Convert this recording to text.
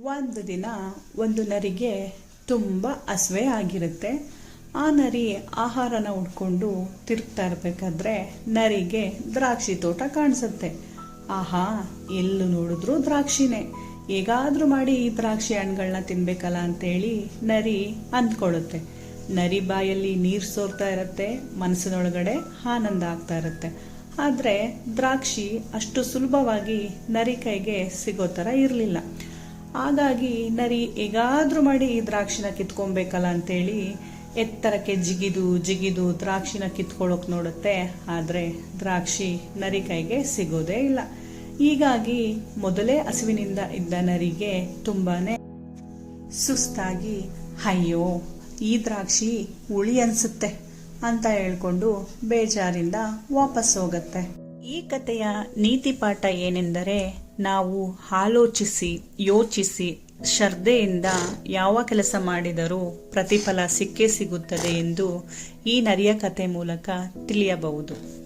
ಒಂದು ದಿನ ಒಂದು ನರಿಗೆ ತುಂಬ ಹಸಿವೆ ಆಗಿರುತ್ತೆ. ಆ ನರಿ ಆಹಾರನ ಉಡ್ಕೊಂಡು ತಿರುಗ್ತಾ ಇರಬೇಕಾದ್ರೆ ನರಿಗೆ ದ್ರಾಕ್ಷಿ ತೋಟ ಕಾಣಿಸುತ್ತೆ. ಆಹಾ, ಎಲ್ಲೂ ನೋಡಿದ್ರು ದ್ರಾಕ್ಷಿನೇ, ಹೇಗಾದ್ರೂ ಮಾಡಿ ಈ ದ್ರಾಕ್ಷಿ ಹಣ್ಣುಗಳನ್ನ ತಿನ್ಬೇಕಲ್ಲ ಅಂತೇಳಿ ನರಿ ಅಂದ್ಕೊಳ್ಳುತ್ತೆ. ನರಿ ಬಾಯಲ್ಲಿ ನೀರು ಸೋರ್ತಾ ಇರುತ್ತೆ, ಮನಸ್ಸಿನೊಳಗಡೆ ಆನಂದ ಆಗ್ತಾ ಇರುತ್ತೆ. ಆದರೆ ದ್ರಾಕ್ಷಿ ಅಷ್ಟು ಸುಲಭವಾಗಿ ನರಿ ಕೈಗೆ ಸಿಗೋ ಥರ ಇರಲಿಲ್ಲ. ಹಾಗಾಗಿ ನರಿ ಹೇಗಾದ್ರೂ ಮಾಡಿ ಈ ದ್ರಾಕ್ಷಿನ ಕಿತ್ಕೊಬೇಕಲ್ಲ ಅಂತೇಳಿ ಎತ್ತರಕ್ಕೆ ಜಿಗಿದು ದ್ರಾಕ್ಷಿನ ಕಿತ್ಕೊಳ್ಳೋಕೆ ನೋಡುತ್ತೆ. ಆದರೆ ದ್ರಾಕ್ಷಿ ನರಿ ಕೈಗೆ ಸಿಗೋದೇ ಇಲ್ಲ. ಹೀಗಾಗಿ ಮೊದಲೇ ಹಸಿವಿನಿಂದ ಇದ್ದ ನರಿಗೆ ತುಂಬಾನೇ ಸುಸ್ತಾಗಿ, ಅಯ್ಯೋ ಈ ದ್ರಾಕ್ಷಿ ಹುಳಿ ಅನ್ಸುತ್ತೆ ಅಂತ ಹೇಳ್ಕೊಂಡು ಬೇಜಾರಿಂದ ವಾಪಸ್ ಹೋಗತ್ತೆ. ಈ ಕಥೆಯ ನೀತಿ ಪಾಠ ಏನೆಂದರೆ, ನಾವು ಆಲೋಚಿಸಿ ಯೋಚಿಸಿ ಶ್ರದ್ಧೆಯಿಂದ ಯಾವ ಕೆಲಸ ಮಾಡಿದರೂ ಪ್ರತಿಫಲ ಸಿಕ್ಕೇ ಸಿಗುತ್ತದೆ ಎಂದು ಈ ನರಿಯ ಕಥೆ ಮೂಲಕ ತಿಳಿಯಬಹುದು.